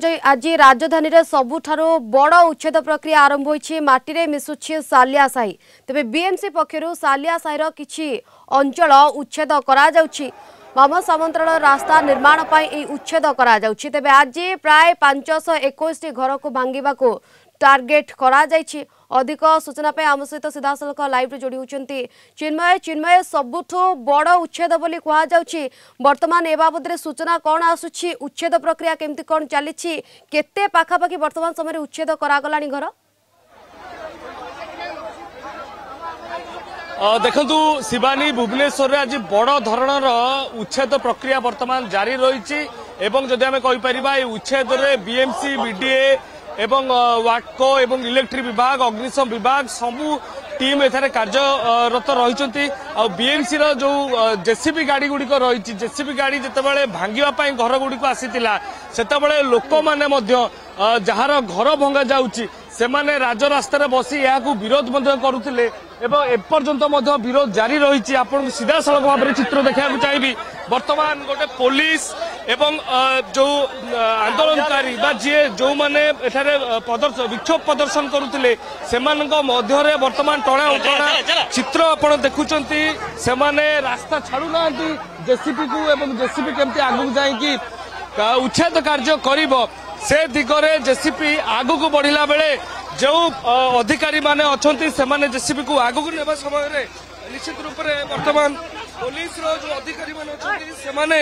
आज राजधानी रे सबुठारो बड़ उच्छेद प्रक्रिया आरंभ होइछि। माटी रे मिसुछि सालिया साही। तेबे बीएमसी पक्षरु सालिया साहीर किछि अंचल उच्छेद करा जाउछि। बाम सामंतराल रास्ता निर्माण पाई ए उच्छेद करा जाउछि। तेबे आज प्राय 521 घर को भांगिबा को टार्गेट करा जाइछि। अधिक सूचना पे आम सहित सीधा सलख लाइव जोड़ी होचंती चिन्मय सबुठो बड़ उच्छेद बोली कहा जाउछि। वर्तमान ए बाबद सूचना कौन आसुछि? उच्छेद प्रक्रिया केमती कौन चलीछि? केते पाखापाखि वर्तमान समय उच्छेद करागलानी घर? देखंतु शिवानी भुवनेश्वर आज बड़ धरणर उच्छेद प्रक्रिया वर्तमान जारी रही एवं जदि आम कहि उच्छेद बीएमसी बीडीए एवं वाटको एवं इलेक्ट्रिक विभाग अग्निशम विभाग सबू टीम एथारे कार्यरत रही। बीएमसी जो जेसीबी गाड़ी गुड़िक रही जेसीबी गाड़ी जितेबाला भांगापी घर गुड़िक आसीला सेतबेले लोक माने जार घर भंगा जाउची सेमाने राजरास्तार बसी या विरोध करुले एवं एपर्यंत विरोध जारी रही। आपन सीधा सड़क भाव में चित्र देखा चाहिए वर्तमान गोटे पुलिस एवं जो आंदोलनकारी जी जो माने विक्षोभ प्रदर्शन करुले से वर्तमान टणा उटणा चित्र आपड़ देखुंती से रास्ता छाड़ूना जेसीपी को एवं जेसीपी केमती आगू जाकि उच्छेद कार्य करिब से दिगरे जेसीपी आगू को बढ़िला बेले जो अधिकारी माने अछंती से माने जेसीपी को आगू को नेबा समय रे निश्चित रूप से वर्तमान पुलिस रो जो अधिकारी माने अछंती से माने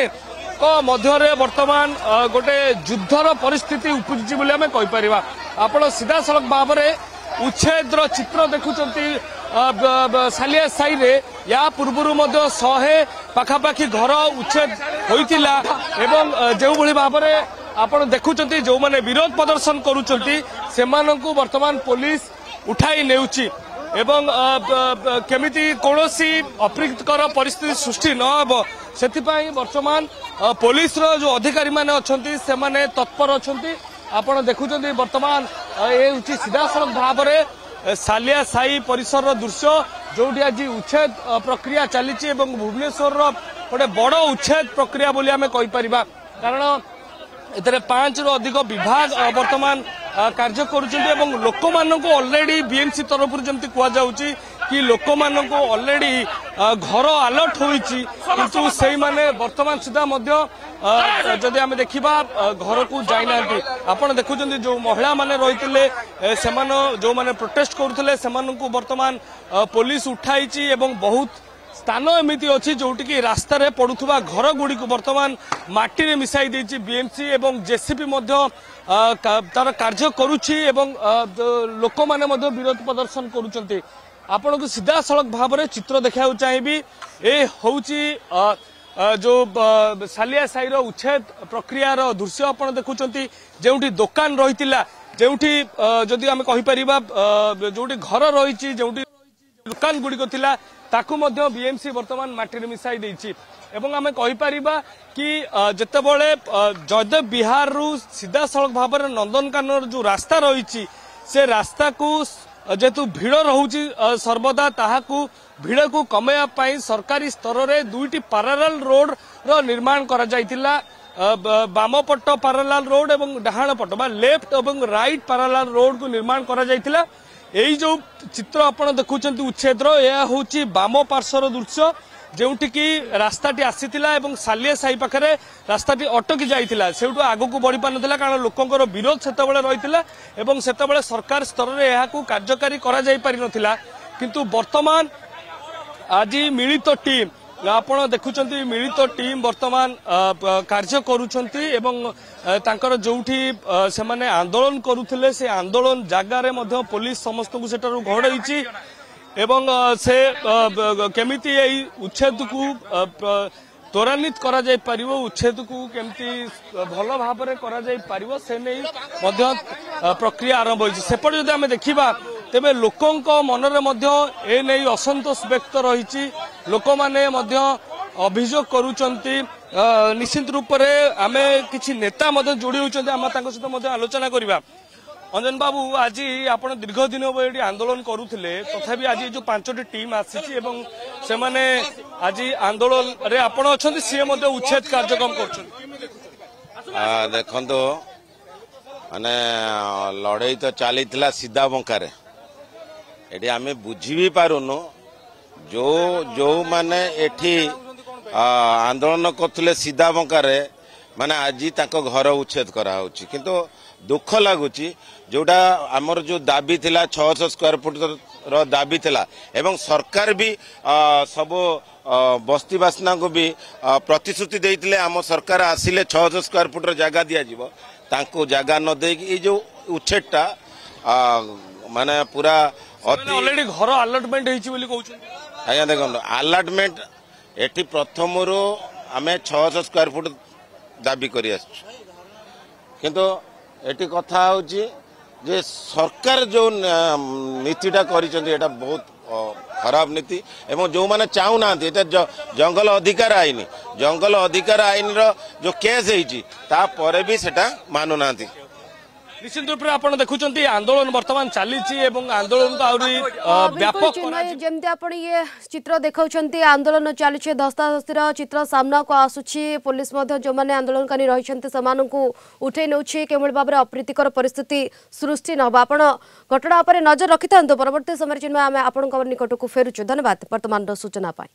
को मध्य रे वर्तमान गोटे युद्धर परिस्थिति उपजिछि बोली हमें कहि परिबा। आपण सीधा सड़क भाव में उच्छेद चित्र देखुंती सालिया साही रे या पूर्व 100 पाखापाखि घर उच्छेद होइतिला एवं जो भली भाव में आपण देखुंती जो माने विरोध प्रदर्शन करुचंती सेमानंकु वर्तमान पुलिस उठाई नेउची एवं केमिति कोनोसी अप्रीतिकर परिस्थिति सृष्टि न हो सेतिपाई वर्तमान पुलिस रो जो अधिकारी माने अछंती से माने तत्पर अछंती। आपण देखुंती वर्तमान ए उची सीधा सड़क भाव में सालिया साही परिसर रो दृश्य जोटी आज उच्छेद प्रक्रिया चली भुवनेश्वर गोटे बड़ उच्छेद प्रक्रिया बोली आमे कहि परिबा। कारण एथरे 5 रु अधिक विभाग वर्तमान कार्य करुछन्ती लोक माननको ऑलरेडी बीएमसी तरफ जमती कुआ जाउची कि लोक माननको ऑलरेडी घर अलर्ट होईची किंतु सेही माने वर्तमान सुधा मध्य जदि आमे देखिबा घर को जाई नांती। आपण देखुछन्ती जो महिला माने रहितले सेमान जो माने प्रोटेस्ट करुथले सेमाननको वर्तमान पुलिस उठाईची एवं बहुत स्थान एमती अच्छी जोटि रास्ता रे पड़ुवा घर गुड़ी को वर्तमान माटी रे मिसाई देछि बीएमसी एवं जेसीपी तार कार्य करुछि एवं लोक माने विरोध प्रदर्शन करुचंती। आपण को सीधा सड़क भाव में चित्र देखा चाहिए ए होउछि जो सालिया साही उच्छेद प्रक्रिया दृश्य आपण देखुचंती जोठी दुकान रहितिला जोठी जदि आमे कहि परिबा जोठी घर रहिछि जोठी दुकान गुड़िक थिला ताकू मध्य बीएमसी वर्तमान माटी मिसाई देछि एवं आमे कहि परिबा कि जेतेबेले जयदेव बिहार रु सीधा सड़क भाव में नंदनकानन जो रास्ता रही से रास्ता को जेतु भीड़ रहुछि सर्वदा ताहाकू भीड़ को कमेया पाई सरकारी स्तर रे दुईटी पैरेलल रोड रो निर्माण करा जायतिला। बाम पट पैरेलल रोड एवं डाहाण पट बा लेफ्ट एवं राइट पैरेलल रोड को निर्माण करा जायतिला। यही जो चित्र आपण देखुंती उच्छेद यह हूँ बाम पार्श्वर दृश्य जोटि की रास्ताटी आसीथिला एवं सालिया साही पाखरे रास्ताटी अटकी जाइथिला सेउटु आगु को बढ़ी पार नथिला कारण लोकंकर विरोध सेतबेले रहिथिला एवं सेतबेले सरकार स्तर रे एहाकू कार्यकारी करा जाई पारि नथिला किंतु वर्तमान आज मिलित टीम आपण देखुचंती मिलित टीम वर्तमान कार्य करुचंती एवं तांकर जोठी से माने आंदोलन करुथिले से आंदोलन जगार रे पुलिस समस्त को सेटारु घोड़ाइछि एवं से केमिति एई उच्छेद को त्वरान्वित करा जाय परिवो उच्छेद को केमिति भल भाव में करा जाय परिवो से नहीं मध्य प्रक्रिया आरंभ होइछि। सेपट जदि आमे देखिबा तेबे लोकंक मनरे मध्य ए नै असंतोष व्यक्त रहिछि लोक माने मध्य अभियोग करुचंती। निश्चित रूप से आमे किछि नेता मध्य जोड़ी होचंती आम तांको सहित मध्य आलोचना करिबा। अंजन बाबू आज आपण दीर्घ दिन ये आंदोलन करुले तथापि आज जो 5टी टीम आसी एवं से माने आज आंदोलन रे आपण अछंती सी मध्य उच्छेद कार्यक्रम कर देखो माने लड़ाई तो चली सीधा बंकारे एटी आमे बुझी भी पारुनु जो जो माने एठी आंदोलन करथले सीधा बंकारे माने आज ताको घर उच्छेद करा होची किंतु दुख लगुच जोटा आमर जो दाबी थिला 600 स्क्वायर फुट रो दाबी थिला एवं सरकार भी सब बस्ती बासिना को भी प्रतिश्रुति देइतिले आम सरकार आसिले 600 स्क्वायर फुट रो जगह दिया जिवो तांको जगह न दे कि जो उच्छेदटा माने पूरा ऑलरेडी घर अलॉटमेंट हेची बोली कहउछु आज्ञा देखो अलॉटमेंट एटी प्रथम रो आमे 600 स्क्वायर फुट दाबी करी आसछु किंतु एटी कथा होची जे सरकार जो नीतिटा करिसेंती एटा बहुत खराब नीति एवं जो माने चाहू ना जंगल अधिकार आईन रो जो केस हेची ता परे भी सेटा मानु नांती निश्चित रूप से आप देखुं आंदोलन वर्तमान चली आंदोलन को व्यापक जमती आप ये चित्र देखा आंदोलन चली धस्ताधस्तिर चित्र सामना को आसूची पुलिस जो मैंने आंदोलनकारी रही उठे नौ भाव में अप्रीतिकर परिस्थिति सृष्टि न आप घटना पर नजर रखि था परवर्त समय आम आपण निकट को फेरुचु धन्यवाद वर्तमान सूचना पाई।